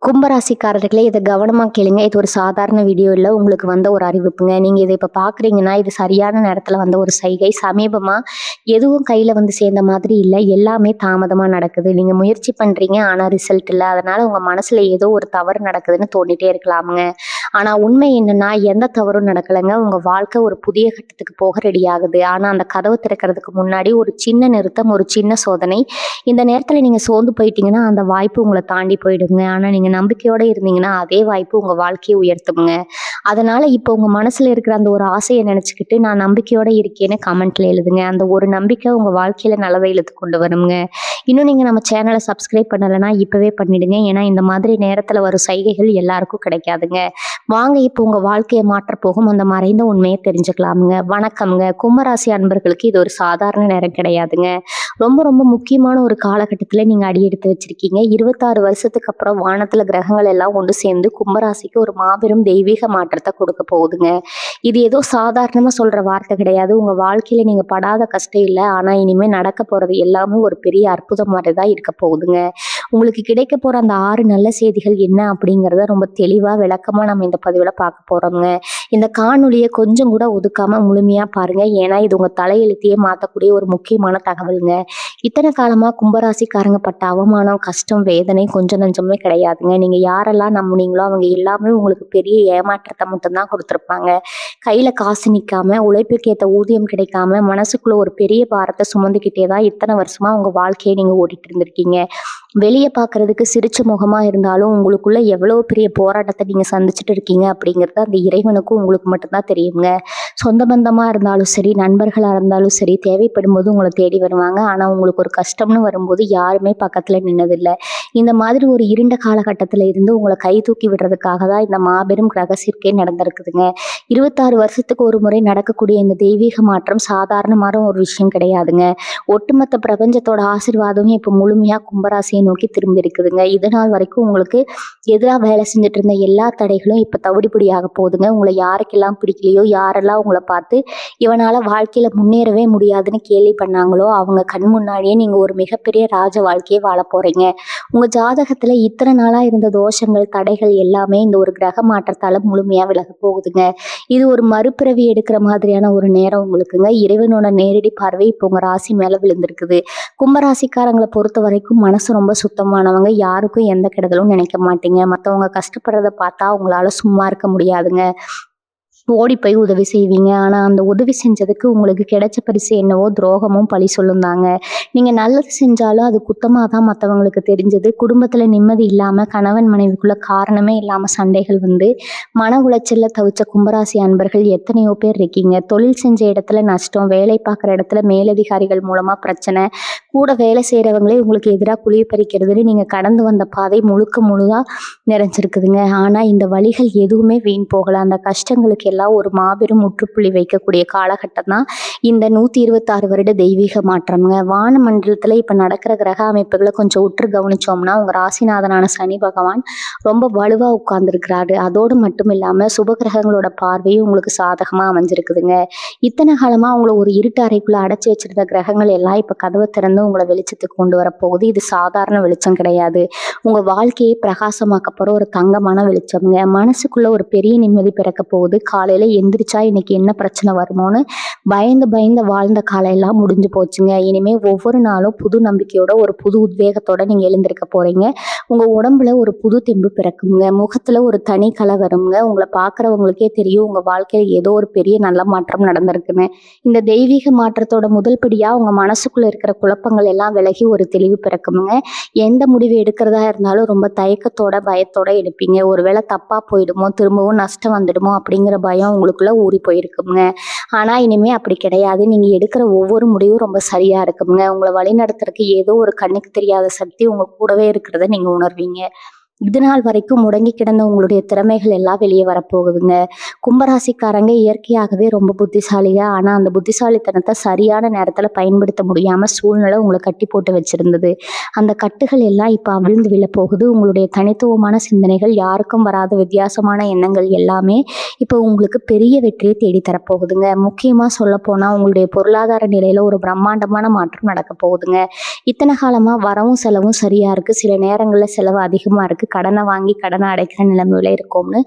கும்பராசிக்காரர்களே, இத கவனமா கேளுங்க. இது ஒரு சாதாரண வீடியோ இல்ல. உங்களுக்கு வந்த ஒரு அறிவிப்புங்க. நீங்க இத இப்ப பார்க்குறீங்கன்னா, இது சரியான நேரத்துல வந்த ஒரு சைகை. சமீபமா எதுவும் கையில வந்து சேர்ந்த மாதிரி இல்ல. எல்லாமே தாமதமா நடக்குது. நீங்க முயற்சி பண்றீங்க, ஆனா ரிசல்ட் இல்ல. அதனால உங்க மனசுல ஏதோ ஒரு தவறு நடக்குதுன்னு தோணிட்டே இருக்கலாமுங்க. ஆனா உண்மை என்னன்னா, எந்த தவறும் நடக்கலங்க. உங்க வாழ்க்கை ஒரு புதிய கட்டத்துக்கு போக ரெடி ஆகுது. ஆனா அந்த கதவு திறக்கிறதுக்கு முன்னாடி ஒரு சின்ன நிறுத்தம், ஒரு சின்ன சோதனை. இந்த நேரத்துல நீங்க சோர்ந்து போயிட்டீங்கன்னா, அந்த வாய்ப்பு உங்கள தாண்டி போயிடுங்க. ஆனா நீங்க நம்பிக்கையோட இருந்தீங்கன்னா, அதே வாய்ப்பு உங்க வாழ்க்கைய உயர்த்தும்ங்க. அதனால இப்போ உங்க மனசுல இருக்கிற அந்த ஒரு ஆசைய நெனச்சுக்கிட்டு, நான் நம்பிக்கையோட இருக்கேன்னு கமெண்ட்ல எழுதுங்க. அந்த ஒரு நம்பிக்கை உங்க வாழ்க்கையில நல்லத இழுத்து கொண்டு வரும்ங்க. இன்னும் நீங்க நம்ம சேனல சப்ஸ்கிரைப் பண்ணலன்னா, இப்பவே பண்ணிடுங்க. ஏன்னா, இந்த மாதிரி நேரத்துல வரும் சைகைகள் எல்லாருக்கும் கிடைக்காதுங்க. வாங்க இப்போ உங்க வாழ்க்கைய மாற்றப் போகும் அந்த மறைந்த உண்மைய தெரிஞ்சுக்கலாம்ங்க. வணக்கம்ங்க. கும்பராசி அன்பர்களுக்கு இது ஒரு சாதாரண நேரம் கிடையாதுங்க. ரொம்ப ரொம்ப முக்கியமான ஒரு காலகட்டத்துல நீங்க அடியெடுத்து வச்சிருக்கீங்க. 26 வருஷத்துக்கு அப்புறம் வானத்துல கிரகங்கள் எல்லாம் ஒன்று சேர்ந்து கும்பராசிக்கு ஒரு மாபெரும் தெய்வீக மாற்றத்த கொடுக்க போகுதுங்க. இது ஏதோ சாதாரணமா சொல்ற வார்த்தை கிடையாது. உங்க வாழ்க்கையில நீங்க படாத கஷ்டம் இல்ல. ஆனா இனிமே நடக்க போறது எல்லாமே ஒரு பெரிய அற்புதம் மாதிரி தான் இருக்க போகுதுங்க. உங்களுக்கு கிடைக்க போற அந்த 6 நல்ல செய்திகள் என்ன அப்படிங்கிறத ரொம்ப தெளிவா விளக்கமா நம்ம இந்த பதிவுல பார்க்க போறோம்ங்க. இந்த காணொளிய கொஞ்சம் கூட ஒதுக்காம முழுமையா பாருங்க. ஏன்னா இது உங்க தலையெழுத்தையே மாத்தக்கூடிய ஒரு முக்கியமான தகவல்ங்க. இத்தனை காலமா கும்பராசிக்காரங்க பட்ட அவமானம், கஷ்டம், வேதனை கொஞ்சம் நஞ்சமே கிடையாதுங்க. நீங்க யாரெல்லாம் நம்புனீங்களோ அவங்க எல்லாமே உங்களுக்கு பெரிய ஏமாற்றத்த மட்டும் தான் கொடுத்துருப்பாங்க. கையில காசு நிக்காம, உழைப்புக்கு ஏத்த ஊதியம் கிடைக்காம, மனசுக்குள்ள ஒரு பெரிய பாரத்த சுமந்துக்கிட்டே தான் இத்தனை வருஷமா உங்க வாழ்க்கைய நீங்க ஓட்டிட்டு இருந்திருக்கீங்க. வெளிய பார்க்கறதுக்கு சிரிச்ச முகமா இருந்தாலும், உங்களுக்குள்ள எவ்வளவு பெரிய போராட்டத்த நீங்க சந்திச்சுட்டு இருக்கீங்க அப்படிங்கிறது அந்த இறைவனுக்கும் உங்களுக்கு மட்டும் தான் தெரியுங்க. சொந்த பந்தமா இருந்தாலும் சரி, நண்பர்களா இருந்தாலும் சரி, தேவைப்படும்போது உங்கள தேடி வருவாங்க. ஆனா உங்களுக்கு ஒரு கஷ்டம்னு வரும்போது யாருமே பக்கத்துல நின்னதில்ல. இந்த மாதிரி ஒரு இருண்ட காலகட்டத்துல இருந்து உங்கள கை தூக்கி விடுறதுக்காக தான் இந்த மாபெரும் கிரக சேர்க்கை நடந்திருக்குதுங்க. 26 வருஷத்துக்கு ஒரு முறை நடக்கக்கூடிய இந்த தெய்வீக மாற்றம் சாதாரணமான ஒரு விஷயம் கிடையாதுங்க. ஒட்டுமொத்த பிரபஞ்சத்தோட ஆசீர்வாதமும் இப்ப முழுமையா கும்பராசியை நோக்கி திரும்பி இருக்குதுங்க. இது நாள் வரைக்கும் உங்களுக்கு எதிரா வேலை செஞ்சுட்டு இருந்த எல்லா தடைகளும் இப்ப தவிடுபடியாக போகுதுங்க. உங்களை யாருக்கெல்லாம் பிடிக்கலையோ, யாரெல்லாம் உங்களை பார்த்து இவனால வாழ்க்கையில முன்னேறவே முடியாதுன்னு கேலி பண்ணாங்களோ, அவங்க கண் முன்னாடியே நீங்க ஒரு மிகப்பெரிய ராஜ வாழ்க்கையை வாழ போறீங்க. உங்க ஜாதகத்துல இத்தனை நாளா இருந்த தோஷங்கள், தடைகள் எல்லாமே இந்த ஒரு கிரக மாற்றத்தால முழுமையா விலக போகுதுங்க. இது ஒரு மறுபிறவி எடுக்கிற மாதிரியான ஒரு நேரம் உங்களுக்குங்க. இறைவனோட நேரடி பார்வை இப்போ உங்க ராசி மேல விழுந்திருக்குது. கும்பராசிக்காரங்களை பொறுத்த வரைக்கும் மனசு ரொம்ப சுத்தமானவங்க. யாருக்கும் எந்த கெடுதலும் நினைக்க மாட்டீங்க. மற்றவங்க கஷ்டப்படுறத பார்த்தா உங்களால சும்மா இருக்க முடியாதுங்க. ஓடி போய் உதவி செய்வீங்க. ஆனா அந்த உதவி செஞ்சதுக்கு உங்களுக்கு கிடைச்ச பரிசு என்னவோ துரோகமும் பழி சொல்லும் தாங்க. நீங்க நல்லது செஞ்சாலும் அது குத்தமா தான் மத்தவங்களுக்கு தெரிஞ்சது. குடும்பத்துல நிம்மதி இல்லாம கணவன் மனைவிக்குள்ள காரணமே இல்லாம சண்டைகள் வந்து மன உளைச்சல்ல தவிச்ச கும்பராசி அன்பர்கள் எத்தனையோ பேர் இருக்கீங்க. தொழில் செஞ்ச இடத்துல நஷ்டம், வேலை பார்க்குற இடத்துல மேலதிகாரிகள் மூலமா பிரச்சனை, கூட வேலை செய்யறவங்களே உங்களுக்கு எதிராக குழிய பறிக்கிறதுன்னு நீங்க கடந்து வந்த பாதை முழுக்க முழுதா நிறைஞ்சிருக்குதுங்க. ஆனா இந்த வழிகள் எதுவுமே வீண் போகல. அந்த கஷ்டங்களுக்கு எல்லாம் ஒரு மாபெரும் முற்றுப்புள்ளி வைக்கக்கூடிய காலகட்டம் தான் இந்த 126 வருட தெய்வீக மாற்றம்ங்க. வான மண்டலத்துல இப்ப நடக்கிற கிரக அமைப்புகளை கொஞ்சம் உற்று கவனிச்சோம்னா, உங்க ராசிநாதனான சனி பகவான் ரொம்ப வலுவா உட்கார்ந்துருக்கிறாரு. அதோடு மட்டும் இல்லாம சுபகிரகங்களோட பார்வையும் உங்களுக்கு சாதகமா அமைஞ்சிருக்குதுங்க. இத்தனை காலமா உங்களை ஒரு இருட்டு அறைக்குள்ள அடைச்சி வச்சிருந்த கிரகங்கள் எல்லாம் இப்ப கதவை திறந்து உங்களை வெளிச்சத்துக்கு கொண்டு வரப்போகுது. இது சாதாரண வெளிச்சம் கிடையாது. உங்க வாழ்க்கையை பிரகாசமாக்க போற ஒரு தங்கமான வெளிச்சம்ங்க. மனசுக்குள்ள ஒரு பெரிய நிம்மதி பிறக்க போகுது. காலையில எந்திரிச்சா இன்னைக்கு என்ன பிரச்சனை வருமோன்னு பயந்து பயந்து வாழ்ந்த காலம் எல்லாம் முடிஞ்சு போச்சுங்க. இனிமே ஒவ்வொரு நாளும் புது நம்பிக்கையோட ஒரு புது உத்வேகத்தோட நீங்க எழுந்திருக்க போறீங்க. உங்க உடம்புல ஒரு புது தெம்பு பிறக்குங்க. முகத்துல ஒரு தனி கலை வருங்க. உங்களை பார்க்கறவங்களுக்கே தெரியும் உங்க வாழ்க்கையில ஏதோ ஒரு பெரிய நல்ல மாற்றம் நடந்திருக்குன்னு. இந்த தெய்வீக மாற்றத்தோட முதல் படியா உங்க மனசுக்குள்ள இருக்கிற குழப்பங்கள் எல்லாம் விலகி ஒரு தெளிவு பிறக்குங்க. எந்த முடிவு எடுக்கிறதா இருந்தாலும் ரொம்ப தயக்கத்தோட பயத்தோட எடுப்பீங்க. ஒருவேளை தப்பா போயிடுமோ, திரும்பவும் நஷ்டம் வந்துடுமோ அப்படிங்கிற பயம் உங்களுக்குள்ள ஊறி போயிருக்குங்க. ஆனா இனிமே அப்படி கிடையாது. நீங்க எடுக்கிற ஒவ்வொரு முடிவும் ரொம்ப சரியா இருக்குங்க. உங்களை வழிநடத்துறதுக்கு ஏதோ ஒரு கண்ணுக்கு தெரியாத சக்தி உங்க கூடவே இருக்கிறத நீங்க உணர்வீங்க. இது நாள் வரைக்கும் முடங்கி கிடந்த உங்களுடைய திறமைகள் எல்லாம் வெளியே வரப்போகுதுங்க. கும்பராசிக்காரங்க இயற்கையாகவே ரொம்ப புத்திசாலிங்க. ஆனா அந்த புத்திசாலித்தனத்தை சரியான நேரத்துல பயன்படுத்த முடியாம சூழ்நிலை உங்களை கட்டி போட்டு வச்சிருந்தது. அந்த கட்டுகள் எல்லாம் இப்ப அவிழ்ந்து விழப்போகுது. உங்களுடைய தனித்துவமான சிந்தனைகள், யாருக்கும் வராத வித்தியாசமான எண்ணங்கள் எல்லாமே இப்போ உங்களுக்கு பெரிய வெற்றியை தேடி தரப்போகுதுங்க. முக்கியமா சொல்ல போனா உங்களுடைய பொருளாதார நிலையில ஒரு பிரம்மாண்டமான மாற்றம் நடக்க போகுதுங்க. இத்தனை காலமா வரவும் செலவும் சரியா இருக்கு. சில நேரங்கள்ல செலவு அதிகமா இருக்கு. கடனை வாங்கி கடனை அடைக்கிற நிலைமையில இருக்கோம்னு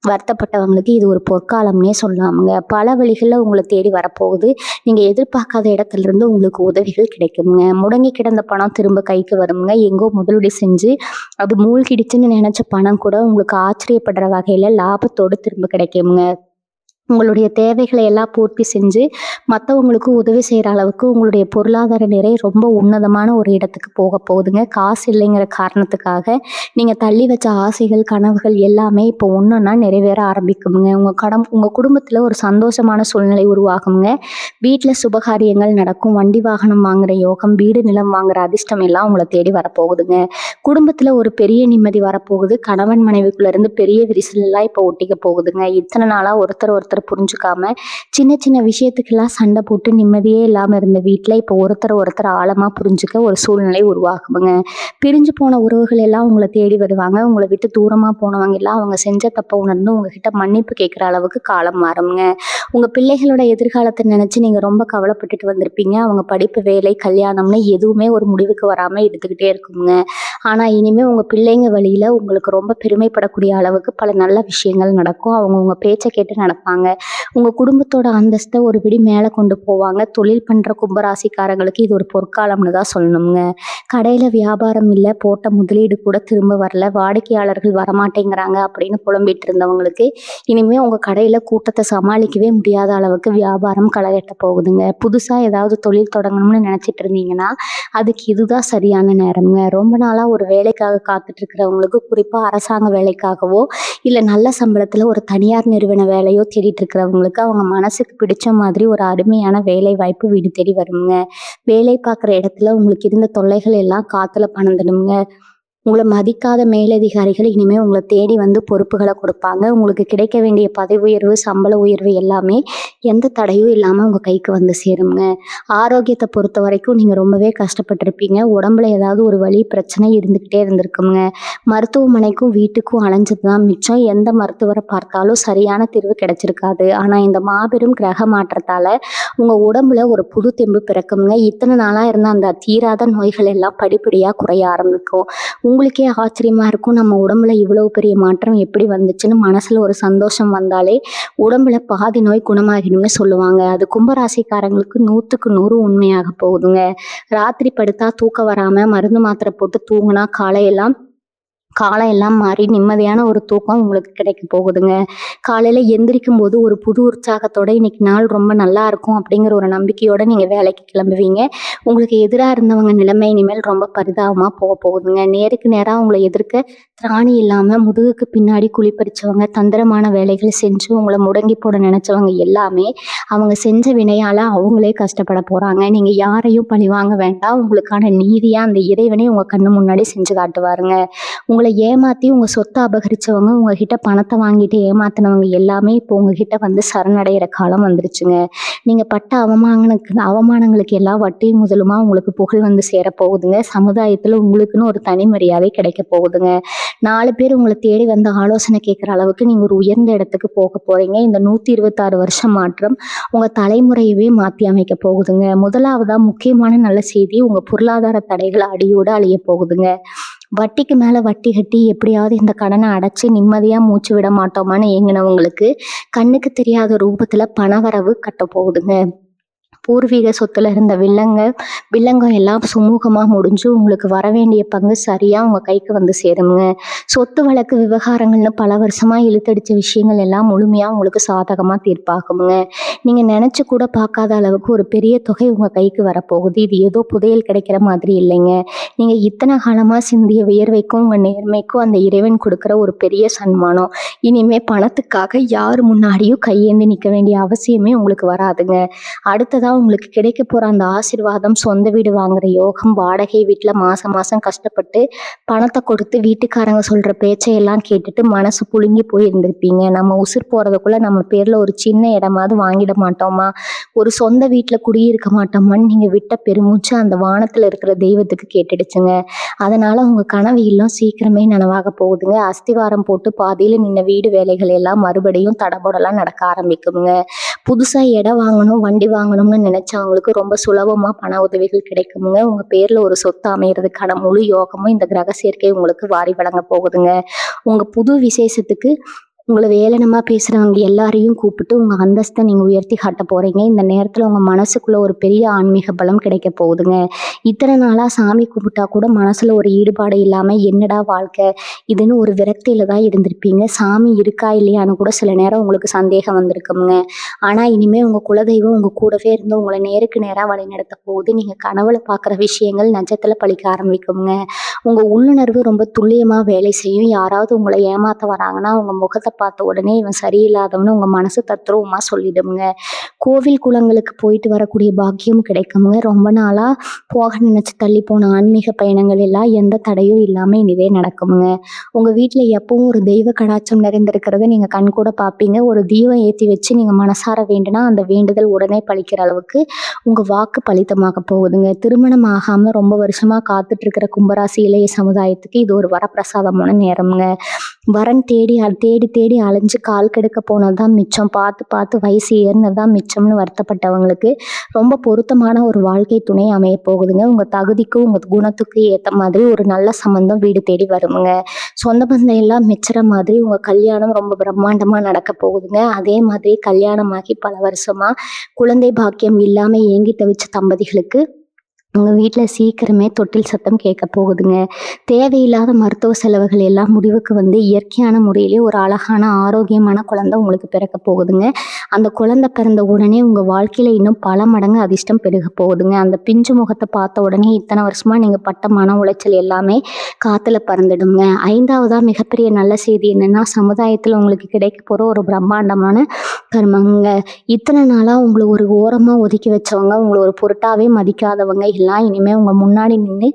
வருத்தப்பட்டவங்களுக்கு இது ஒரு பொற்காலம்னே சொல்லலாமுங்க. பல வழிகளில் உங்களை தேடி வரப்போகுது. நீங்கள் எதிர்பார்க்காத இடத்துல இருந்து உங்களுக்கு உதவிகள் கிடைக்குங்க. முடங்கி கிடந்த பணம் திரும்ப கைக்கு வருங்க. எங்கோ முதலீடு செஞ்சு அது மூழ்கிடுச்சுன்னு நினைச்ச பணம் கூட உங்களுக்கு ஆச்சரியப்படுற வகையில் லாபத்தோடு திரும்ப கிடைக்குங்க. உங்களுடைய தேவைகளை எல்லாம் பூர்த்தி செஞ்சு மற்றவங்களுக்கு உதவி செய்கிற அளவுக்கு உங்களுடைய பொருளாதார நிலை ரொம்ப உன்னதமான ஒரு இடத்துக்கு போக போகுதுங்க. காசு இல்லைங்கிற காரணத்துக்காக நீங்கள் தள்ளி வச்ச ஆசைகள் கனவுகள் எல்லாமே இப்போ ஒன்றொன்னா நிறைவேற ஆரம்பிக்குங்க. உங்கள் குடும்பத்தில் ஒரு சந்தோஷமான சூழ்நிலை உருவாகுங்க. வீட்டில் சுபகாரியங்கள் நடக்கும். வண்டி வாகனம் வாங்குற யோகம், வீடு நிலம் வாங்குற அதிர்ஷ்டம் எல்லாம் உங்களை தேடி வரப்போகுதுங்க. குடும்பத்தில் ஒரு பெரிய நிம்மதி வரப்போகுது. கணவன் மனைவிக்குள்ளேருந்து பெரிய விரிசல் எல்லாம் இப்போ ஒட்டிக்க போகுதுங்க. இத்தனை நாளாக ஒருத்தர் புரிஞ்சுக்காம சின்ன சின்ன விஷயத்துக்கெல்லாம் சண்டை போட்டு நிம்மதியே இல்லாமல் இருந்த வீட்டில் இப்போ ஒருத்தர் ஆழமாக புரிஞ்சுக்க ஒரு சூழ்நிலை உருவாகுங்க. பிரிஞ்சு போன உறவுகள் எல்லாம் உங்களை தேடி வருவாங்க. உங்களை விட்டு தூரமாக போனவங்க எல்லாம் அவங்க செஞ்ச தப்பை உணர்ந்து உங்ககிட்ட மன்னிப்பு கேட்குற அளவுக்கு காலம் மாறுங்க. உங்கள் பிள்ளைகளோட எதிர்காலத்தை நினச்சி நீங்கள் ரொம்ப கவலைப்பட்டுட்டு வந்திருப்பீங்க. அவங்க படிப்பு, வேலை, கல்யாணம்னு எதுவுமே ஒரு முடிவுக்கு வராமல் எடுத்துக்கிட்டே இருக்குங்க. ஆனால் இனிமேல் உங்கள் பிள்ளைங்க வழியில் உங்களுக்கு ரொம்ப பெருமைப்படக்கூடிய அளவுக்கு பல நல்ல விஷயங்கள் நடக்கும். அவங்க உங்கள் பேச்சை கேட்டு நடப்பாங்க. உங்கள் குடும்பத்தோட அந்தஸ்தை ஒரு பிடி மேலே கொண்டு போவாங்க. தொழில் பண்ணுற கும்பராசிக்காரங்களுக்கு இது ஒரு பொற்காலம்னு தான் சொல்லணுங்க. கடையில் வியாபாரம் இல்லை, போட்ட முதலீடு கூட திரும்ப வரல, வாடிக்கையாளர்கள் வரமாட்டேங்கிறாங்க அப்படின்னு புலம்பிட்டு இருந்தவங்களுக்கு இனிமேல் உங்கள் கடையில் கூட்டத்தை சமாளிக்கவே முடியாத அளவுக்கு வியாபாரம் களைகட்ட போகுதுங்க. புதுசாக ஏதாவது தொழில் தொடங்கணும்னு நினச்சிட்டு இருந்தீங்கன்னா அதுக்கு இதுதான் சரியான நேரம்ங்க. ரொம்ப நாளாக ஒரு வேலைக்காக காத்துட்டு இருக்கிறவங்களுக்கு, குறிப்பாக அரசாங்க வேலைக்காகவோ இல்லை நல்ல சம்பளத்தில் ஒரு தனியார் நிறுவன வேலையோ தேடிட்டு இருக்கிறவங்களுக்கு அவங்க மனசுக்கு பிடிச்ச மாதிரி ஒரு அருமையான வேலை வாய்ப்பு வீடு தேடி வருங்க. வேலை பார்க்குற இடத்துல உங்களுக்கு இருந்த தொல்லைகள் எல்லாம் காற்றுல பறந்துடுங்க. உங்களை மதிக்காத மேலதிகாரிகள் இனிமேல் உங்களை தேடி வந்து பொறுப்புகளை கொடுப்பாங்க. உங்களுக்கு கிடைக்க வேண்டிய பதவி உயர்வு, சம்பள உயர்வு எல்லாமே எந்த தடையும் இல்லாமல் உங்கள் கைக்கு வந்து சேருங்க. ஆரோக்கியத்தை பொறுத்த வரைக்கும் நீங்கள் ரொம்பவே கஷ்டப்பட்டிருப்பீங்க. உடம்புல ஏதாவது ஒரு வலி பிரச்சனை இருந்துக்கிட்டே இருந்திருக்குங்க. மருத்துவமனைக்கும் வீட்டுக்கும் அலைஞ்சது தான் மிச்சம். எந்த மருத்துவரை பார்த்தாலும் சரியான தீர்வு கிடைச்சிருக்காது. ஆனால் இந்த மாபெரும் கிரக மாற்றத்தால் உங்கள் உடம்புல ஒரு புது தெம்பு பிறக்குங்க. இத்தனை நாளாக இருந்த அந்த தீராத நோய்கள் எல்லாம் படிப்படியாக குறைய ஆரம்பிக்கும். உங்களுக்கே ஆச்சரியமா இருக்கும், நம்ம உடம்புல இவ்வளவு பெரிய மாற்றம் எப்படி வந்துச்சுன்னு. மனசுல ஒரு சந்தோஷம் வந்தாலே உடம்புல பாதி நோய் குணமாகிடும்னு சொல்லுவாங்க. அது கும்பராசிக்காரங்களுக்கு 100க்கு 100 உண்மையாக போகுதுங்க. ராத்திரி படுத்தா தூக்கம் வராம மருந்து மாத்திரை போட்டு தூங்குனா காலம் எல்லாம் மாறி நிம்மதியான ஒரு தூக்கம் உங்களுக்கு கிடைக்க போகுதுங்க. காலையில் எந்திரிக்கும் போது ஒரு புது உற்சாகத்தோட இன்னைக்கு நாள் ரொம்ப நல்லா இருக்கும் அப்படிங்கிற ஒரு நம்பிக்கையோட நீங்கள் வேலைக்கு கிளம்புவீங்க. உங்களுக்கு எதிராக இருந்தவங்க நிலைமை இனிமேல் ரொம்ப பரிதாபமாக போகுதுங்க. நேருக்கு நேராக உங்களை எதிர்க்க திராணி இல்லாமல் முதுகுக்கு பின்னாடி குழிப்பறிச்சவங்க, தந்திரமான வேலைகள் செஞ்சு உங்களை முடங்கி போட நினச்சவங்க எல்லாமே அவங்க செஞ்ச வினையால் அவங்களே கஷ்டப்பட போகிறாங்க. நீங்கள் யாரையும் பழி வாங்க வேண்டாம். உங்களுக்கான நீதியாக அந்த இறைவனே உங்கள் கண்ணு முன்னாடி செஞ்சு காட்டுவாருங்க. உங்களை ஏமாற்றி உங்கள் சொத்தை அபகரித்தவங்க, உங்ககிட்ட பணத்தை வாங்கிட்டு ஏமாத்தினவங்க எல்லாமே இப்போ உங்ககிட்ட வந்து சரணடைகிற காலம் வந்துருச்சுங்க. நீங்கள் பட்ட அவமானங்களுக்கு எல்லாம் வட்டியும் முதலுமா உங்களுக்கு புகழ் வந்து சேரப்போகுதுங்க. சமுதாயத்தில் உங்களுக்குன்னு ஒரு தனி மரியாதை கிடைக்க போகுதுங்க. 4 பேர் உங்களை தேடி வந்து ஆலோசனை கேட்குற அளவுக்கு நீங்கள் ஒரு உயர்ந்த இடத்துக்கு போக போகிறீங்க. இந்த 126 வருஷம் மாற்றம் உங்கள் தலைமுறையவே மாற்றி அமைக்க போகுதுங்க. முதலாவதாக முக்கியமான நல்ல செய்தி, உங்கள் பொருளாதார தடைகள் அடியோடு அழிய போகுதுங்க. வட்டிக்கு மேலே வட்டி கட்டி எப்படியாவது இந்த கடனை அடைச்சி நிம்மதியாக மூச்சு விட மாட்டோமான்னு ஏங்கினவங்களுக்கு கண்ணுக்கு தெரியாத ரூபத்தில் பணவரவு கட்ட போகுதுங்க. பூர்வீக சொத்துல இருந்த வில்லங்கம் எல்லாம் சுமூகமாக முடிஞ்சு உங்களுக்கு வர வேண்டிய பங்கு சரியாக உங்கள் கைக்கு வந்து சேருங்க. சொத்து வழக்கு விவகாரங்கள்னு பல வருஷமாக இழுத்தடிச்ச விஷயங்கள் எல்லாம் முழுமையாக உங்களுக்கு சாதகமாக தீர்ப்பாகுங்க. நீங்கள் நினச்சி கூட பார்க்காத அளவுக்கு ஒரு பெரிய தொகை உங்கள் கைக்கு வரப்போகுது. இது ஏதோ புதையல் கிடைக்கிற மாதிரி இல்லைங்க. நீங்கள் இத்தனை காலமாக சிந்திய வியர்வைக்கும் உங்கள் நேர்மைக்கும் அந்த இறைவன் கொடுக்குற ஒரு பெரிய சன்மானம். இனிமேல் பணத்துக்காக யார் முன்னாடியும் கையேந்தி நிற்க வேண்டிய அவசியமே உங்களுக்கு வராதுங்க. அடுத்ததாக உங்களுக்கு கிடைக்க போகிற அந்த ஆசீர்வாதம், சொந்த வீடு வாங்குற யோகம், வாடகை வீட்டில் மாதம் கஷ்டப்பட்டு பணத்தை கொடுத்து வீட்டுக்காரங்க சொல்கிற பேச்சையெல்லாம் கேட்டுட்டு மனசு புழுங்கி போய் இருந்திருப்பீங்க. நம்ம உசுர் போகிறதுக்குள்ளே நம்ம பேரில் ஒரு சின்ன இடமாவது வாங்கிட மாட்டோமா, ஒரு சொந்த வீட்டில் குடியிருக்க மாட்டோமான்னு நீங்கள் விட்ட பெருமூச்சு அந்த வானத்தில் இருக்கிற தெய்வத்துக்கு கேட்டுடுச்சுங்க. அதனால் உங்கள் கனவு இல்லம் சீக்கிரமே நனவாக போகுதுங்க. அஸ்திவாரம் போட்டு பாதியில் நின்ன வீடு வேலைகள் எல்லாம் மறுபடியும் தடபுடலாம் நடக்க ஆரம்பிக்குங்க. புதுசாக இடம் வாங்கணும் வண்டி வாங்கணும்னு நினைச்சவங்களுக்கு ரொம்ப சுலபமாக பண உதவிகள் கிடைக்குமுங்க. உங்கள் பேரில் ஒரு சொத்து அமையறதுக்கான முழு யோகமும் இந்த கிரக சேர்க்கை உங்களுக்கு வாரி வழங்க போகுதுங்க. உங்கள் புது விசேஷத்துக்கு உங்களை ஏளனமா பேசுறவங்க எல்லாரையும் கூப்பிட்டு உங்க அந்தஸ்தை நீங்க உயர்த்தி காட்ட போறீங்க. இந்த நேரத்துல உங்க மனசுக்குள்ள ஒரு பெரிய ஆன்மீக பலம் கிடைக்க போகுதுங்க. இத்தனை நாளா சாமி கும்பிட்டா கூட மனசுல ஒரு ஈடுபாடு இல்லாம என்னடா வாழ்க்கை இதுன்னு ஒரு விரக்தியில தான் இருந்திருப்பீங்க. சாமி இருக்கா இல்லையான்னு கூட சில நேரம் உங்களுக்கு சந்தேகம் வந்திருக்குங்க. ஆனா இனிமே உங்க குலதெய்வம் உங்க கூடவே இருந்து உங்களை நேருக்கு நேரா வழி நடத்த போகுது. நீங்க கனவுல பாக்குற விஷயங்கள் நட்சத்திர பழிக்க ஆரம்பிக்குங்க. உங்க உள்ளுணர்வு ரொம்ப துல்லியமா வேலை செய்யும். யாராவது உங்களை ஏமாத்த வராங்கன்னா உங்க முகத்தை பார்த்த உடனே இவன் சரியில்லாதவனு உங்க மனசு தத்ரூபமா சொல்லிடுங்க. கோவில் குளங்களுக்கு போயிட்டு வரக்கூடிய பாக்கியம் கிடைக்குங்க. ரொம்ப நாளா போக நினைச்சு தள்ளி போன ஆன்மீக பயணங்கள் எல்லாம் எந்த தடையும் இல்லாம இனிதே நடக்குங்க. உங்க வீட்டுல எப்பவும் ஒரு தெய்வ கடாட்சம் நிறைந்திருக்கிறத நீங்க கண்கூட பார்ப்பீங்க. ஒரு தீபம் ஏற்றி வச்சு நீங்க மனசார வேண்டுனா அந்த வேண்டுதல் உடனே பழிக்கிற அளவுக்கு உங்க வாக்கு பலித்தமாக போகுதுங்க. திருமணம் ஆகாம ரொம்ப வருஷமா காத்துட்டு இருக்கிற கும்பராசி இளைய சமுதாயத்துக்கு இது ஒரு வரப்பிரசாதமான நேரம்ங்க. வரன் தேடி தேடி தேடி அலைஞ்சு கால் கெடுக்க போனதுதான் மிச்சம், பார்த்து பார்த்து வயசு ஏறினதுதான் மிச்சம்னு வருத்தப்பட்டவங்களுக்கு ரொம்ப பொருத்தமான ஒரு வாழ்க்கை துணை அமைய போகுதுங்க. உங்க தகுதிக்கும் உங்க குணத்துக்கு ஏற்ற மாதிரி ஒரு நல்ல சம்பந்தம் வீடு தேடி வருமுங்க. சொந்த பந்தம் எல்லாம் மெச்சுற மாதிரி உங்க கல்யாணம் ரொம்ப பிரம்மாண்டமா நடக்க போகுதுங்க. அதே மாதிரி கல்யாணமாகி பல வருஷமா குழந்தை பாக்கியம் இல்லாம ஏங்கி தவிச்ச தம்பதிகளுக்கு உங்க வீட்டில் சீக்கிரமே தொட்டில் சத்தம் கேட்க போகுதுங்க. தேவையில்லாத மருத்துவ செலவுகள் எல்லாம் முடிவுக்கு வந்து இயற்கையான முறையிலே ஒரு அழகான ஆரோக்கியமான குழந்தை உங்களுக்கு பிறக்க போகுதுங்க. அந்த குழந்தை பிறந்த உடனே உங்க வாழ்க்கையில இன்னும் பல மடங்கு அதிர்ஷ்டம் பெருக போகுதுங்க. அந்த பிஞ்சு முகத்தை பார்த்த உடனே இத்தனை வருஷமா நீங்க பட்ட மன உளைச்சல் எல்லாமே காத்துல பறந்துடுங்க. ஐந்தாவதா மிகப்பெரிய நல்ல செய்தி என்னன்னா, சமுதாயத்துல உங்களுக்கு கிடைக்க போற ஒரு பிரம்மாண்டமான கர்மங்க. இத்தனை நாளா உங்களை ஒரு ஓரமா ஒதுக்கி வச்சவங்க, உங்களை ஒரு பொருட்டாவே மதிக்காதவங்க எல்லாம் இனிமே உங்க முன்னாடி நின்று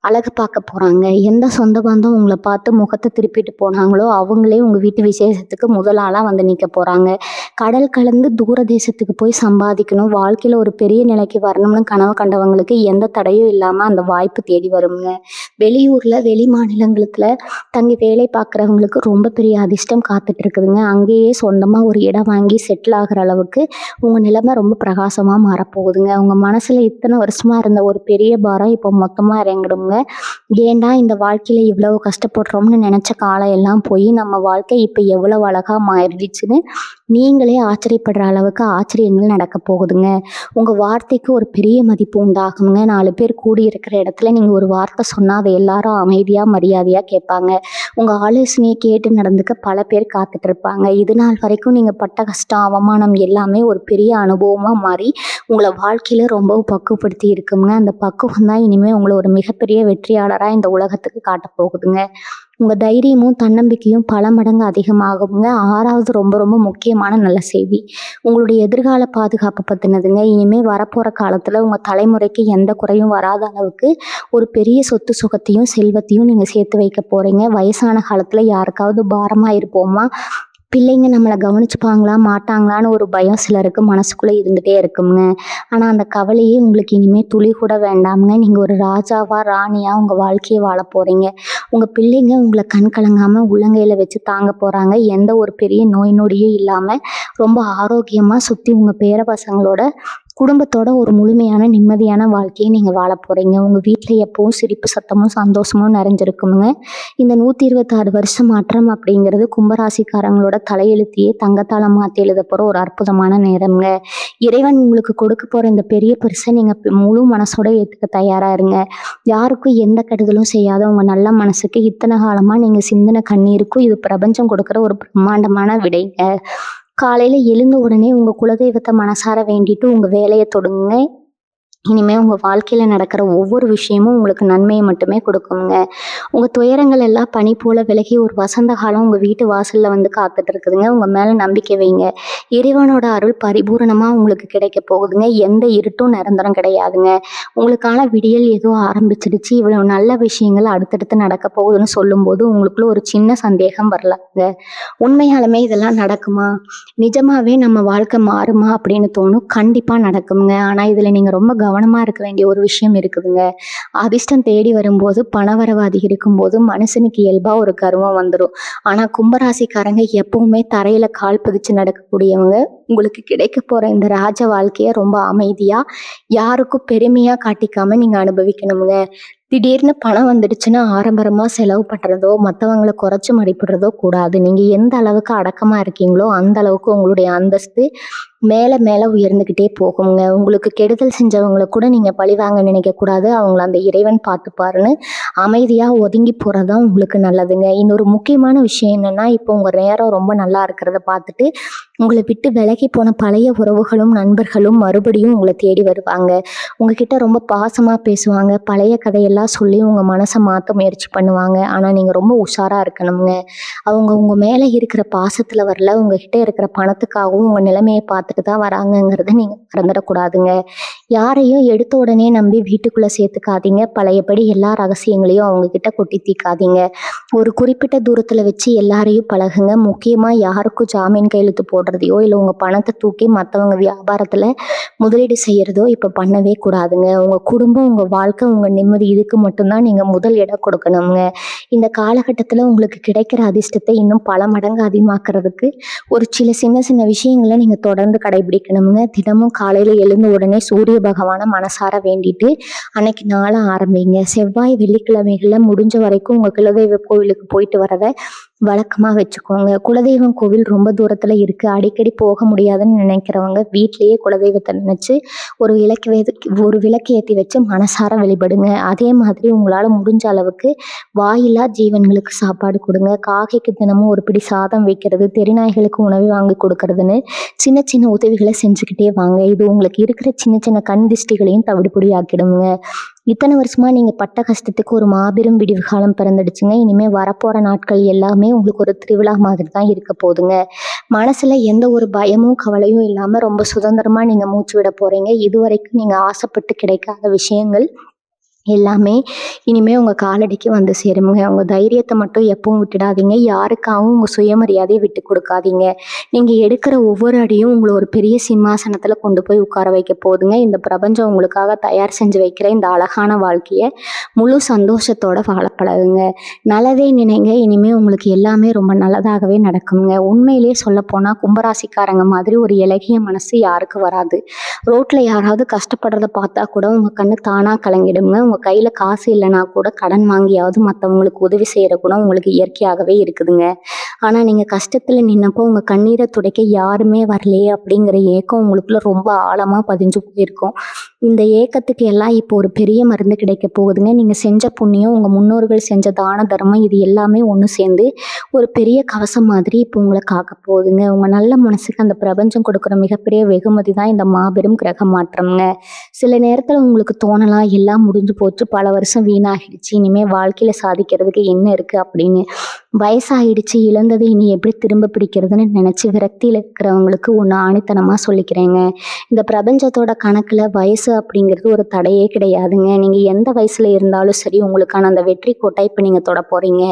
அழகு பார்க்க போறாங்க. எந்த சொந்த பந்தம் உங்களை பார்த்து முகத்தை திருப்பிட்டு போனாங்களோ அவங்களே உங்க வீட்டு விசேஷத்துக்கு முதல் ஆளா வந்து நிற்க போறாங்க. கடல் கலந்து தூர தேசத்துக்கு போய் சம்பாதிக்கணும், வாழ்க்கையில ஒரு பெரிய நிலைக்கு வரணும்னு கனவு கண்டவங்களுக்கு எந்த தடையும் இல்லாம அந்த வாய்ப்பு தேடி வருங்க. வெளியூர்ல வெளி மாநிலங்களத்துல தங்கி வேலை பார்க்குறவங்களுக்கு ரொம்ப பெரிய அதிர்ஷ்டம் காத்துட்டு இருக்குதுங்க. அங்கேயே சொந்தமா ஒரு இடம் வாங்கி செட்டில் ஆகிற அளவுக்கு உங்க நிலைமை ரொம்ப பிரகாசமா மாறப்போகுதுங்க. உங்க மனசுல இத்தனை வருஷமா இருந்த ஒரு பெரிய பாரம் இப்போ மொத்தமா இறங்கிடுங்க. ஏன்டா இந்த வாழ்க்கையில இவ்வளவு கஷ்டப்படுறோம்னு நினைச்ச காலம் எல்லாம் போய் நம்ம வாழ்க்கை இப்ப எவ்வளவு அழகா மாறிடுச்சுன்னு நீங்களே ஆச்சரியப்படுற அளவுக்கு ஆச்சரியங்கள் நடக்க போகுதுங்க. உங்க வார்த்தைக்கு ஒரு பெரிய மதிப்பு உண்டாகுங்க. 4 பேர் கூடி இருக்கிற இடத்துல நீங்க ஒரு வார்த்தை சொன்னா அதை எல்லாரும் அமைதியா மரியாதையா கேட்பாங்க. உங்க ஆலோசனையை கேட்டு நடந்துக்க பல பேர் காத்துட்டு இருப்பாங்க. இது நாள் வரைக்கும் நீங்க பட்ட கஷ்டம் அவமானம் எல்லாமே ஒரு பெரிய அனுபவமா மாறி உங்களை வாழ்க்கையில ரொம்ப பக்குவப்படுத்தி இருக்குங்க. அந்த பக்குவம் தான் இனிமே உங்களை ஒரு மிகப்பெரிய வெற்றியாளரா இந்த உலகத்துக்கு காட்ட போகுதுங்க. உங்க தைரியமும் தன்னம்பிக்கையும் பல மடங்கு அதிகமாகுங்க. 6வது ரொம்ப ரொம்ப முக்கியமான நல்ல செய்தி, உங்களுடைய எதிர்கால பாதுகாப்பு பத்தினதுங்க. இனிமே வரப்போற காலத்துல உங்க தலைமுறைக்கு எந்த குறையும் வராத அளவுக்கு ஒரு பெரிய சொத்து சுகத்தையும் செல்வத்தையும் நீங்க சேர்த்து வைக்க போறீங்க. வயசான காலத்துல யாருக்காவது பாரமா இருப்போமா, பிள்ளைங்க நம்மளை கவனிச்சுப்பாங்களா மாட்டாங்களான்னு ஒரு பயம் சிலருக்கு மனசுக்குள்ள இருந்துட்டே இருக்குங்க. ஆனா அந்த கவலையே உங்களுக்கு இனிமே துளி கூட வேண்டாமுங்க. நீங்க ஒரு ராஜாவா ராணியா உங்க வாழ்க்கையை வாழ போறீங்க. உங்க பிள்ளைங்க உங்களை கண் கலங்காம உள்ளங்கையில வச்சு தாங்க போறாங்க. எந்த ஒரு பெரிய நோய் நொடியும் இல்லாம ரொம்ப ஆரோக்கியமா சுத்தி உங்க பேர பசங்களோட குடும்பத்தோட ஒரு முழுமையான நிம்மதியான வாழ்க்கையை நீங்க வாழ போறீங்க. உங்க வீட்டுல எப்பவும் சிரிப்பு சத்தமும் சந்தோஷமும் நிறைஞ்சிருக்குங்க. இந்த 126 வருஷம் மாற்றம் அப்படிங்கிறது கும்பராசிக்காரங்களோட தலையெழுத்தையே தங்கத்தால மாத்தி எழுத போற ஒரு அற்புதமான நேரம்ங்க. இறைவன் உங்களுக்கு கொடுக்க போற இந்த பெரிய பரிசை நீங்க முழு மனசோட ஏத்துக்க தயாரா இருங்க. யாருக்கும் எந்த கெடுதலும் செய்யாத உங்க நல்ல மனசுக்கு இத்தனை காலமா நீங்க சிந்தின கண்ணீருக்கும் இது பிரபஞ்சம் கொடுக்குற ஒரு பிரம்மாண்டமான விடைங்க. காலையில எழுந்த உடனே உங்க குலதெய்வத்தை மனசார வேண்டிட்டு உங்க வேலையை தொடங்குங்க. இனிமே உங்க வாழ்க்கையில நடக்கிற ஒவ்வொரு விஷயமும் உங்களுக்கு நன்மையை மட்டுமே கொடுக்குங்க. உங்க துயரங்கள் எல்லாம் பனி போல விலகி ஒரு வசந்த காலம் உங்க வீட்டு வாசல்ல வந்து காத்துட்டு இருக்குதுங்க. உங்க மேல நம்பிக்கை வைங்க. இறைவனோட அருள் பரிபூரணமா உங்களுக்கு கிடைக்க போகுதுங்க. எந்த இருட்டும் நிரந்தரம் கிடையாதுங்க. உங்களுக்கான விடியல் ஏதோ ஆரம்பிச்சிடுச்சு, இவ்வளவு நல்ல விஷயங்கள் அடுத்தடுத்து நடக்க போகுதுன்னு சொல்லும் போது உங்களுக்குள்ள ஒரு சின்ன சந்தேகம் வரலாங்க. உண்மையாலுமே இதெல்லாம் நடக்குமா, நிஜமாவே நம்ம வாழ்க்கை மாறுமா அப்படின்னு தோணும். கண்டிப்பா நடக்குங்க. ஆனா இதுல நீங்க ரொம்ப கவனமாக இருக்க வேண்டிய ஒரு விஷயம் இருக்குதுங்க. அதிர்ஷ்டம் தேடி வரும்போது பணவரவு அதிகரிக்கும் போது மனுஷனுக்கு இயல்பாக ஒரு கர்வம் வந்துடும். ஆனால் கும்பராசிக்காரங்க எப்பவுமே தரையில் கால் பதிச்சு நடக்கக்கூடியவங்க. உங்களுக்கு கிடைக்க போகிற இந்த ராஜ வாழ்க்கையை ரொம்ப அமைதியாக யாருக்கும் பெருமையாக காட்டிக்காம நீங்கள் அனுபவிக்கணுங்க. திடீர்னு பணம் வந்துடுச்சுன்னா ஆடம்பரமா செலவு பண்றதோ, மத்தவங்கள குறைச்சு மதிப்பிடுறதோ கூடாது. நீங்க எந்த அளவுக்கு அடக்கமா இருக்கீங்களோ, அந்த அளவுக்கு உங்களுடைய அந்தஸ்து மேல மேல உயர்ந்துகிட்டே போகுங்க. உங்களுக்கு கெடுதல் செஞ்சவங்கள கூட நீங்க பழிவாங்க நினைக்கக்கூடாது. அவங்கள அந்த இறைவன் பார்த்துப்பாருன்னு அமைதியா ஒதுங்கி போறது தான் உங்களுக்கு நல்லதுங்க. இன்னொரு முக்கியமான விஷயம் என்னன்னா, இப்போ உங்க நேரம் ரொம்ப நல்லா இருக்கிறத பார்த்துட்டு, உங்கள விட்டு விலகி போன பழைய உறவுகளும், நண்பர்களும் மறுபடியும் உங்கள தேடி வருவாங்க. உங்ககிட்ட ரொம்ப பாசமா பேசுவாங்க. பழைய கதையெல்லாம் சொல்லி உங்க மனச மாத்த முயற்சி பண்ணுவாங்க. ஆனா நீங்க ரொம்ப உஷாரா இருக்கணும்ங்க. அவங்க உங்க மேல இருக்கிற பாசத்துல வரல, உங்ககிட்ட இருக்கிற பணத்துக்காகவும் உங்க நிலைமைய பார்த்துட்டு தான் வராங்கங்கிறத நீங்க மறந்துடக்கூடாதுங்க. யாரையும் எடுத்த உடனே நம்பி வீட்டுக்குள்ள சேர்த்துக்காதீங்க. பழையபடி எல்லா ரகசியங்களையும் அவங்க கிட்ட கொட்டி தீர்க்காதீங்க. ஒரு குறிப்பிட்ட தூரத்துல வச்சு எல்லாரையும் பழகுங்க. முக்கியமா யாருக்கும் ஜாமீன் கையெழுத்து போடுறதையோ, இல்ல உங்க பணத்தை தூக்கி மத்தவங்க வியாபாரத்துல முதலீடு செய்யறதோ இப்ப பண்ணவே கூடாதுங்க. உங்க குடும்பம், உங்க வாழ்க்கை, உங்க நிம்மதி இதுக்கு மட்டும்தான் நீங்க முதல் இடம் கொடுக்கணுங்க. இந்த காலகட்டத்துல உங்களுக்கு கிடைக்கிற அதிர்ஷ்டத்தை இன்னும் பல மடங்கு அதிகமாக்குறதுக்கு ஒரு சின்ன சின்ன விஷயங்களை நீங்க தொடர்ந்து கடைபிடிக்கணுங்க. தினமும் காலையில எழுந்த உடனே சூரிய பகவான மனசார வேண்டிட்டு அன்னைக்கு நாளை ஆரம்பிங்க. செவ்வாய் வெள்ளிக்கிழமைகள்ல முடிஞ்ச வரைக்கும் உங்க குலதெய்வ கோவிலுக்கு போயிட்டு வரதை வழக்கமா வச்சுக்கோங்க. குலதெய்வம் கோவில் ரொம்ப தூரத்துல இருக்கு, அடிக்கடி போக முடியாதுன்னு நினைக்கிறவங்க வீட்லயே குலதெய்வத்தை நினைச்சு ஒரு விளக்கு ஏற்றி வச்சு மனசார வழிபடுங்க. அதே மாதிரி உங்களால முடிஞ்ச அளவுக்கு வாயில்லா ஜீவன்களுக்கு சாப்பாடு கொடுங்க. காக்கைக்கு தினமும் ஒரு பிடி சாதம் வைக்கிறது, தெருநாய்களுக்கு உணவு வாங்கி கொடுக்கறதுன்னு சின்ன சின்ன உதவிகளை செஞ்சுக்கிட்டே வாங்க. இது உங்களுக்கு இருக்கிற சின்ன சின்ன கண் திஷ்டிகளையும் தவிடுபொடி ஆக்கிடுங்க. இத்தனை வருஷமா நீங்க பட்ட கஷ்டத்துக்கு ஒரு மாபெரும் விடிவு காலம் பிறந்துடுச்சுங்க. இனிமே வரப்போற நாட்கள் எல்லாமே உங்களுக்கு ஒரு திருவிழா மாதிரி தான் இருக்க போகுதுங்க. மனசுல எந்த ஒரு பயமும் கவலையும் இல்லாம ரொம்ப சுதந்திரமா நீங்க மூச்சு விட போறீங்க. இதுவரைக்கும் நீங்க ஆசைப்பட்டு கிடைக்காத விஷயங்கள் எல்லாமே இனிமே உங்க காலடிக்கு வந்து சேருமுங்க. உங்க தைரியத்தை மட்டும் எப்பவும் விட்டுடாதீங்க. யாருக்காகவும் உங்க சுயமரியாதையை விட்டு கொடுக்காதீங்க. நீங்க எடுக்கிற ஒவ்வொரு அடியும் உங்களை ஒரு பெரிய சிம்மாசனத்துல கொண்டு போய் உட்கார வைக்க போகுதுங்க. இந்த பிரபஞ்சம் உங்களுக்காக தயார் செஞ்சு வைக்கிற இந்த அழகான வாழ்க்கைய முழு சந்தோஷத்தோட வாழ பழகுங்க. நல்லதே நினைங்க. இனிமே உங்களுக்கு எல்லாமே ரொம்ப நல்லதாகவே நடக்குங்க. உண்மையிலேயே சொல்ல போனா கும்பராசிக்காரங்க மாதிரி ஒரு இலகிய மனசு யாருக்கு வராது. ரோட்ல யாராவது கஷ்டப்படுறத பார்த்தா கூட உங்க கண்ணு தானா கலங்கிடுங்க. உங்க கையில காசு இல்லைன்னா கூட கடன் வாங்கியாவது மற்றவங்களுக்கு உதவி செய்யற குணம் உங்களுக்கு இயற்கையாகவே இருக்குதுங்க. ஆனா நீங்க கஷ்டத்துல நின்னப்போ உங்க கண்ணீரை துடைக்க யாருமே வரலையே அப்படிங்கிற ஏக்கம் உங்களுக்குள்ள ரொம்ப ஆழமா பதிஞ்சு போயிருக்கும். இந்த ஏக்கத்துக்கு எல்லாம் இப்போ ஒரு பெரிய மருந்து கிடைக்க போகுதுங்க. நீங்க செஞ்ச புண்ணியம், உங்க முன்னோர்கள் செஞ்ச தான தர்மம், இது எல்லாமே ஒன்று சேர்ந்து ஒரு பெரிய கவசம் மாதிரி இப்போ உங்களை காக்க போகுதுங்க. உங்க நல்ல மனசுக்கு அந்த பிரபஞ்சம் கொடுக்குற மிகப்பெரிய வெகுமதி தான் இந்த மாபெரும் கிரக மாற்றம்ங்க. சில நேரத்துல உங்களுக்கு தோணலாம், எல்லாம் முடிஞ்சு போச்சு, பல வருஷம் வீணாகிடுச்சு, இனிமே வாழ்க்கையில சாதிக்கிறதுக்கு என்ன இருக்கு அப்படின்னு. வயசாகிடுச்சு, இழந்ததை இனி எப்படி திரும்ப பிடிக்கிறதுன்னு நினைச்சு விரக்தியில இருக்கிறவங்களுக்கு ஒன்று ஆணித்தனமா சொல்லிக்கிறேங்க. இந்த பிரபஞ்சத்தோட கணக்குல வயசு அப்படிங்கிறது ஒரு தடையே கிடையாதுங்க. நீங்க எந்த வயசுல இருந்தாலும் சரி, உங்களுக்கான அந்த வெற்றி கோட்டை இப்ப நீங்க தொட போறீங்க.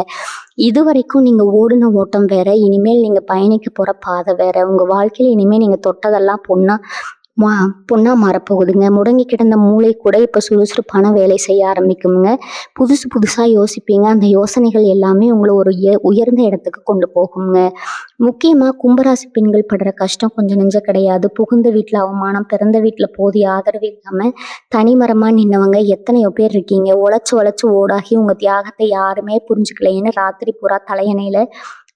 இதுவரைக்கும் நீங்க ஓடின ஓட்டம் வேற, இனிமேல் நீங்க பயணிக்க போற பாதை வேற. உங்க வாழ்க்கையில இனிமேல் நீங்க தொட்டதெல்லாம் பொண்ணா மாறப்போகுதுங்க. முடங்கி கிடந்த மூளை கூட இப்ப சுறுசுறுப்பான வேலை செய்ய ஆரம்பிக்குங்க. புதுசா யோசிப்பீங்க. அந்த யோசனைகள் எல்லாமே உங்களை ஒரு உயர்ந்த இடத்துக்கு கொண்டு போகுங்க. முக்கியமா கும்பராசி பெண்கள் படுற கஷ்டம் கொஞ்சம் நெஞ்ச கிடையாது. புகுந்த வீட்டுல அவமானம், பிறந்த வீட்டுல போதிய ஆதரவு இல்லாம தனிமரமா நின்னவங்க எத்தனையோ பேர் இருக்கீங்க. உழைச்சு ஓடாகி உங்க தியாகத்தை யாருமே புரிஞ்சுக்கலைன்னு ராத்திரி பூரா தலையணையில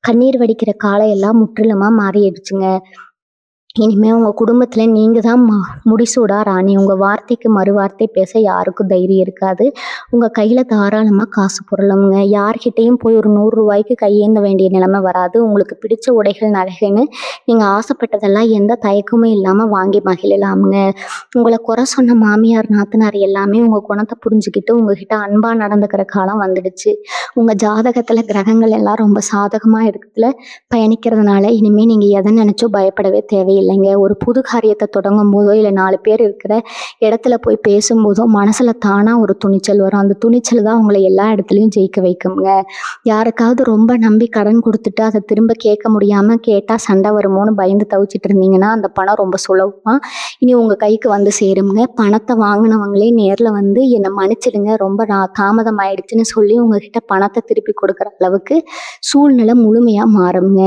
கண்ணீர் வடிக்கிற காலம் எல்லாம் முற்றிலுமா மாறிடுச்சுங்க. இனிமே உங்க குடும்பத்துல நீங்க தான் முடிசூடா ராணி. உங்க வார்த்தைக்கு மறுவார்த்தை பேச யாருக்கும் தைரியம் இருக்காது. உங்க கையில தாராளமா காசு புரளுங்க. யார்கிட்டையும் போய் ஒரு 100 ரூபாய்க்கு கையேந்த வேண்டிய நிலைமை வராது. உங்களுக்கு பிடிச்ச உடைகள், நகைன்னு நீங்க ஆசைப்பட்டதெல்லாம் எந்த தயக்கமும் இல்லாம வாங்கி மகிழலாமுங்க. உங்களை குறை சொன்ன மாமியார், நாத்தனார் எல்லாமே உங்க குணத்தை புரிஞ்சுக்கிட்டு உங்ககிட்ட அன்பா நடந்துக்கிற காலம் வந்துடுச்சு. உங்க ஜாதகத்துல கிரகங்கள் எல்லாம் ரொம்ப சாதகமா இடத்துல பயணிக்கிறதுனால இனிமே நீங்க எதை நினைச்சோ பயப்படவே தேவையில்லை. இல்லைங்க. ஒரு புது காரியத்த தொடங்கும்போதோ, இல்ல 4 பேர் இருக்கிற இடத்துல போய் பேசும்போதோ, மனசுல தானா ஒரு துணிச்சல் வரும். அந்த துணிச்சல் தான் உங்கள எல்லா இடத்துலயும் ஜெயிக்க வைக்கும்ங்க. யாருக்காவது ரொம்ப நம்பி கடன் குடுத்துட்டு, அத திரும்ப கேட்க முடியாம கேட்டா சண்டை வருமோன்னு பயந்து தவிச்சிட்டு இருந்தீங்கன்னா, அந்த பணம் ரொம்ப சுலபமா இனி உங்க கைக்கு வந்து சேரும்ங்க. பணத்த வாங்குனவங்களே நேர்ல வந்து என்ன மன்னிச்சிடுங்க, ரொம்ப தாமதம் ஆயிடுச்சுன்னு சொல்லி உங்ககிட்ட பணத்த திருப்பி கொடுக்குற அளவுக்கு சூழ்நிலை முழுமையா மாறும்ங்க.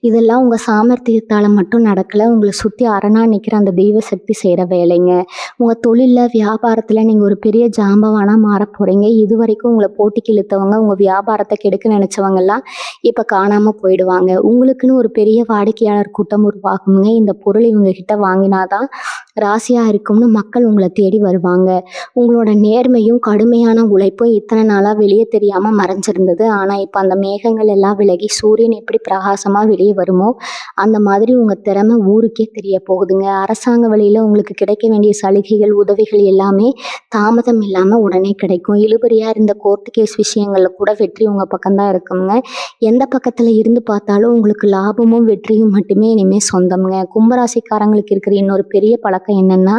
இதெல்லாம் உங்க சாமர்த்தியத்தால மட்டும் நடக்கல. உங்கள சுத்தி அரணா நிக்கிற அந்த தெய்வ சக்தி செய்ற வேலைங்க. உங்க தொழில்ல, வியாபாரத்துல நீங்க ஒரு பெரிய ஜாம்பவானா மாறப் போறீங்க. இதுவரைக்கும் உங்கள போட்டிக்கு இழுத்தவங்க, உங்க வியாபாரத்த கெடுக்க நினைச்சவங்கலாம் இப்ப காணாம போயிடுவாங்க. உங்களுக்குன்னு ஒரு பெரிய வாடிக்கையாளர் கூட்டம் உருவாகுங்க. இந்த பொருள் இவங்க கிட்ட வாங்கினாதான் ராசியா இருக்கும்னு மக்கள் உங்கள தேடி வருவாங்க. உங்களோட நேர்மையும், கடுமையான உழைப்பும் இத்தனை நாளா வெளிய தெரியாம மறைஞ்சிருந்தது. ஆனா இப்ப அந்த மேகங்கள் எல்லாம் விலகி சூரியன் எப்படி பிரகாசமா வெளிய வருமோ, அந்த மாதிரி உங்க திறமை ஊருக்கே தெரிய போகுதுங்க. அரசாங்க வழியில உங்களுக்கு கிடைக்க வேண்டிய சலுகைகள், உதவிகள் எல்லாமே தாமதம் இல்லாம உடனே கிடைக்கும். இழுபறியா இருந்த கோர்ட் கேஸ் விஷயங்கள்ல கூட வெற்றி உங்க பக்கம் தான் இருக்குங்க. எந்த பக்கத்துல இருந்து பார்த்தாலும் உங்களுக்கு லாபமும், வெற்றியும் மட்டுமே இனிமே சொந்தம்ங்க. கும்பராசிக்காரங்களுக்கு இருக்கிற இன்னொரு பெரிய பழக்கம் என்னன்னா,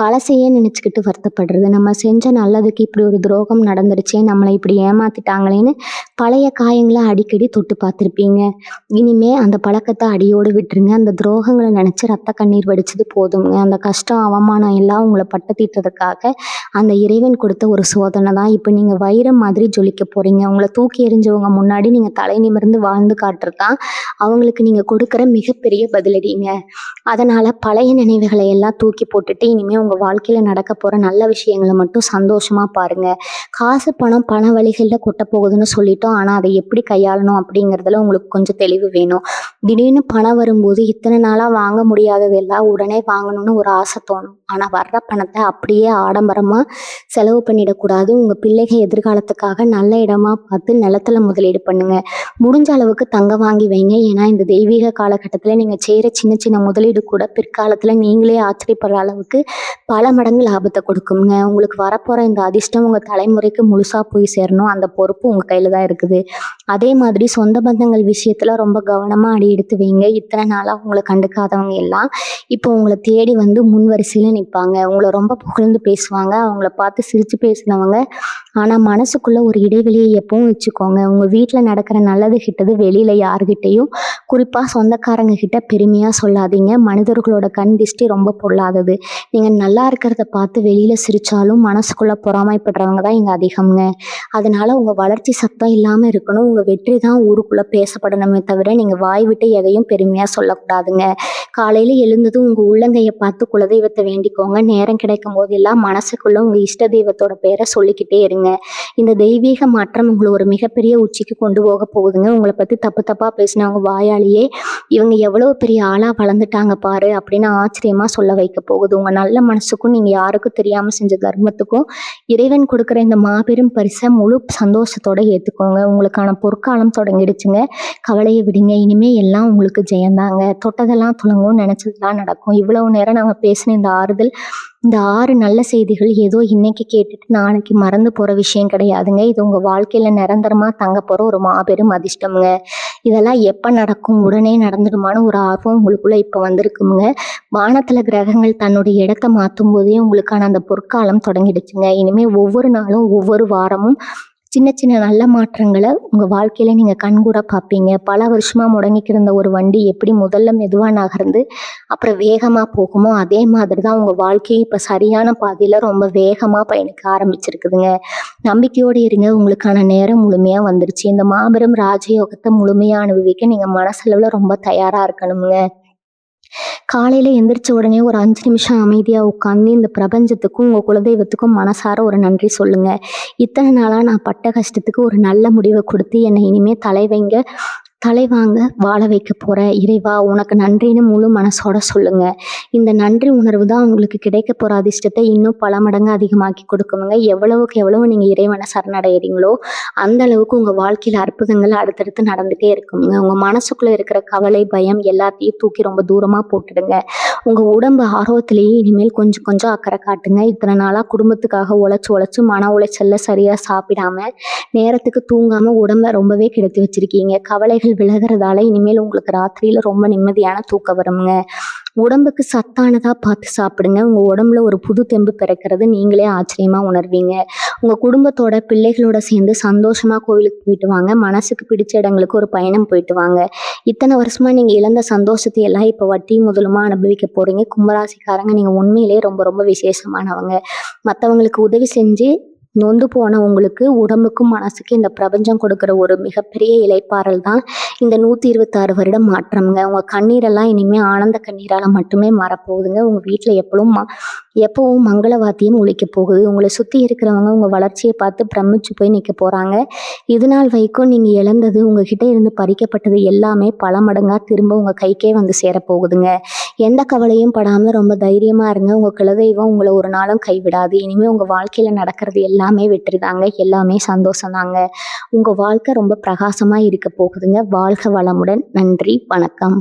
பழசையே நினைச்சுக்கிட்டு வருத்தப்படுறது. நம்ம செஞ்ச நல்லதுக்கு இப்படி ஒரு துரோகம் நடந்துருச்சே, நம்மளை இப்படி ஏமாத்திட்டாங்களேன்னு பழைய காயங்களை அடிக்கடி தொட்டு பார்த்துருப்பீங்க. இனிமே அந்த பழக்கத்தை அடியோடு விட்டுருங்க. அந்த துரோகங்களை நினைச்சு ரத்த கண்ணீர் வடிச்சது போதுங்க. அந்த கஷ்டம், அவமானம் எல்லாம் உங்களை பட்டத்தீட்டதுக்காக அந்த இறைவன் கொடுத்த ஒரு சோதனை தான். இப்போ நீங்க வைரம் மாதிரி ஜொலிக்க போறீங்க. உங்களை தூக்கி எறிஞ்சவங்க முன்னாடி நீங்க தலை நிமிர்ந்து வாழ்ந்து காட்டுறதுதான் அவங்களுக்கு நீங்க கொடுக்குற மிகப்பெரிய பதிலடிங்க. அதனால பழைய நினைவுகளை எல்லாம் தூக்கி போட்டுட்டு இனிமே உங்க வாழ்க்கையில நடக்க போற நல்ல விஷயங்களை மட்டும் சந்தோஷமா பாருங்க. காசு, பணம் பல வழிகள்ல கொட்ட போகுதுன்னு சொல்லிட்டோம். ஆனா அதை எப்படி கையாளணும் அப்படிங்கறதுல உங்களுக்கு கொஞ்சம் தெளிவு வேணும். திடீர்னு பணம் வரும்போது இத்தனை நாளா வாங்க முடியாததெல்லாம் உடனே வாங்கணும்னு ஒரு ஆசை தோணும். ஆனா வர்ற பணத்தை அப்படியே ஆடம்பரமா செலவு பண்ணிடக்கூடாது. உங்க பிள்ளைகள் எதிர்காலத்துக்காக நல்ல இடமா பார்த்து நிலத்துல முதலீடு பண்ணுங்க. முடிஞ்ச அளவுக்கு தங்கம் வாங்கி வைங்க. ஏன்னா இந்த தெய்வீக காலகட்டத்துல நீங்க செய்யற சின்ன சின்ன முதலீடு கூட பிற்காலத்துல நீங்களே ஆச்சரியப்படுற அளவுக்கு பல மடங்கு லாபத்தை கொடுக்குங்க. உங்களுக்கு வரப்போற இந்த அதிர்ஷ்டம் உங்க தலைமுறைக்கு முழுசா போய் சேரணும். அந்த பொறுப்பு உங்க கையில தான் இருக்குது. அதே மாதிரி சொந்த பந்தங்கள் விஷயத்துல ரொம்ப கவனமா அடி எடுத்து வைங்க. இத்தனை நாளா உங்களை கண்டுக்காதவங்க எல்லாம் இப்போ உங்களை தேடி வந்து முன் வரிசையில நிற்பாங்க. உங்களை ரொம்ப புகழ்ந்து பேசுவாங்க. அவங்கள பார்த்து சிரிச்சு பேசினவங்க ஆனா மனசுக்குள்ள ஒரு இடைவெளியை எப்பவும் வச்சுக்கோங்க. உங்க வீட்டுல நடக்கிற நல்லது கிட்டது வெளியில யாருகிட்டையும், குறிப்பா சொந்தக்காரங்க கிட்ட பெருமையா சொல்லாதீங்க. மனிதர்களோட கண் திஷ்டி ரொம்ப பொல்லாதது. நீங்க நல்லா இருக்கிறத பார்த்து வெளியில சிரிச்சாலும் மனசுக்குள்ள பொறாமைப்படுறவங்க தான் இங்க அதிகம்ங்க. அதனால உங்க வளர்ச்சி சத்தம் இல்லாம இருக்கணும். உங்க வெற்றி தான் ஊருக்குள்ள பேசப்படணுமே தவிர நீங்க வாய் விட்டு எதையும் பெருமையா சொல்லக்கூடாதுங்க. காலையில எழுந்ததும் உங்க உள்ளங்கையை பார்த்து குலதெய்வத்தை வேண்டிக்கோங்க. நேரம் கிடைக்கும் போதெல்லாம் மனசுக்குள்ள உங்க இஷ்ட தெய்வத்தோட பேரை சொல்லிக்கிட்டே இருங்க. இந்த தெய்வீக மாற்றம் உங்களை ஒரு மிகப்பெரிய உச்சிக்கு கொண்டு போக போகுதுங்க. உங்களை பத்தி தப்பு தப்பா பேசினவங்க வாயாலேயே இவங்க எவ்வளவு பெரிய ஆளா வளர்ந்துட்டாங்க பாரு அப்படின்னு ஆச்சரியமா சொல்ல வைக்க போகுது. உங்க நல்ல மனசுக்கும் நீங்க யாருக்கும் தெரியாம செஞ்ச தர்மத்துக்கும் இறைவன் கொடுக்குற இந்த மாபெரும் பரிசை முழு சந்தோஷத்தோட ஏத்துக்கோங்க. உங்களுக்கான பொற்காலம் தொடங்கிடுச்சுங்க. கவலையை விடுங்க. இனிமே எல்லாம் உங்களுக்கு ஜெயந்தாங்க. தொட்டதெல்லாம் துளங்கும், நினைச்சதெல்லாம் நடக்கும். இவ்வளவு நேரம் நாம பேசின இந்த ஆறுதல், இந்த 6 நல்ல செய்திகள் ஏதோ இன்னைக்கு கேட்டுட்டு நாளைக்கு மறந்து போற விஷயம் கிடையாதுங்க. இது உங்க வாழ்க்கையில நிரந்தரமா தங்க போற ஒரு மாபெரும் அதிர்ஷ்டம்ங்க. இதெல்லாம் எப்ப நடக்கும், உடனே நடந்துடுமான்னு ஒரு ஆர்வம் உங்களுக்குள்ள இப்ப வந்திருக்குங்க. வானத்துல கிரகங்கள் தன்னுடைய இடத்த மாற்றும் போதே உங்களுக்கான அந்த பொற்காலம் தொடங்கிடுச்சுங்க. இனிமே ஒவ்வொரு நாளும், ஒவ்வொரு வாரமும் சின்ன சின்ன நல்ல மாற்றங்களை உங்க வாழ்க்கையில நீங்க கண்கூட பார்ப்பீங்க. பல வருஷமா முடங்கிட்டு இருந்த ஒரு வண்டி எப்படி முதல்ல மெதுவா நகர்ந்து அப்புறம் வேகமா போகுமோ, அதே மாதிரி தான் உங்க வாழ்க்கையை இப்ப சரியான பாதையில ரொம்ப வேகமா பயணிக்க ஆரம்பிச்சிருக்குதுங்க. நம்பிக்கையோடு இருங்க. உங்களுக்கான நேரம் முழுமையா வந்துருச்சு. இந்த மாபெரும் ராஜயோகத்தை முழுமையா அனுபவிக்க நீங்க மனசளவுல ரொம்ப தயாரா இருக்கணுங்க. காலையில எந்திரிச்ச உடனே ஒரு 5 நிமிஷம் அமைதியா உட்காந்து இந்த பிரபஞ்சத்துக்கும் உங்க குலதெய்வத்துக்கும் மனசார ஒரு நன்றி சொல்லுங்க. இத்தனை நாளா நான் பட்ட கஷ்டத்துக்கு ஒரு நல்ல முடிவை கொடுத்து என்னை இனிமே தலைவாங்க வாழ வைக்க போற இறைவா உனக்கு நன்றின்னு முழு மனசோட சொல்லுங்க. இந்த நன்றி உணர்வு தான் உங்களுக்கு கிடைக்க போற அதிர்ஷ்டத்தை இன்னும் பல மடங்கு அதிகமாக்கி கொடுக்குங்க. எவ்வளவுக்கு எவ்வளவு நீங்க இறைவனை சரணடைகிறீங்களோ அந்த அளவுக்கு உங்க வாழ்க்கையில அற்புதங்கள் அடுத்தடுத்து நடந்துட்டே இருக்குங்க. உங்க மனசுக்குள்ள இருக்கிற கவலை, பயம் எல்லாத்தையும் தூக்கி ரொம்ப தூரமா போட்டுடுங்க. உங்க உடம்பு ஆரோக்கியத்திலேயே இனிமேல் கொஞ்சம் கொஞ்சம் அக்கறை காட்டுங்க. இத்தனை நாளா குடும்பத்துக்காக உழைச்சு மன உளைச்சல்ல சரியா சாப்பிடாம, நேரத்துக்கு தூங்காம உடம்ப ரொம்பவே கெடுத்து வச்சிருக்கீங்க. கவலைகள் விலகிறதால இனிமேல் உங்களுக்கு ராத்திரியில ரொம்ப நிம்மதியான தூக்கம் வருங்க. உடம்புக்கு சத்தானதா பார்த்து சாப்பிடுங்க. உங்க உடம்புல ஒரு புது தெம்பு பிறக்கிறது நீங்களே ஆச்சரியமா உணர்வீங்க. உங்க குடும்பத்தோட, பிள்ளைகளோட சேர்ந்து சந்தோஷமா கோவிலுக்கு போயிட்டு வாங்க. மனசுக்கு பிடிச்ச இடங்களுக்கு ஒரு பயணம் போயிட்டு வாங்க. இத்தனை வருஷமா நீங்க இழந்த சந்தோஷத்தை எல்லாம் இப்ப வட்டியும் முதலுமா அனுபவிக்க போறீங்க. கும்பராசிக்காரங்க நீங்க உண்மையிலேயே ரொம்ப ரொம்ப விசேஷமானவங்க. மத்தவங்களுக்கு உதவி செஞ்சு நொந்து போன உங்களுக்கு உடம்புக்கும் மனசுக்கும் இந்த பிரபஞ்சம் கொடுக்குற ஒரு மிகப்பெரிய இளைப்பாறல் தான் இந்த 126 வருடம் மாற்றம்ங்க. உங்க கண்ணீரெல்லாம் இனிமே ஆனந்த கண்ணீரால மட்டுமே மாறப்போகுதுங்க. உங்க வீட்டில் எப்பவும் மங்கள வாத்தியம் ஒலிக்க போகுது. உங்களை சுற்றி இருக்கிறவங்க உங்கள் வளர்ச்சியை பார்த்து பிரமிச்சு போய் நிற்க போகிறாங்க. இது நாள் வரைக்கும் நீங்கள் இழந்தது, உங்ககிட்ட இருந்து பறிக்கப்பட்டது எல்லாமே பல மடங்காக திரும்ப உங்கள் கைக்கே வந்து சேரப்போகுதுங்க. எந்த கவலையும் படாமல் ரொம்ப தைரியமாக இருங்க. உங்கள் குலதெய்வம் உங்களை ஒரு நாளும் கைவிடாது. இனிமேல் உங்கள் வாழ்க்கையில் நடக்கிறது எல்லாமே வெற்றி தாங்க. எல்லாமே சந்தோஷம் தாங்க. உங்கள் வாழ்க்கை ரொம்ப பிரகாசமாக இருக்க போகுதுங்க. வாழ்க வளமுடன். நன்றி, வணக்கம்.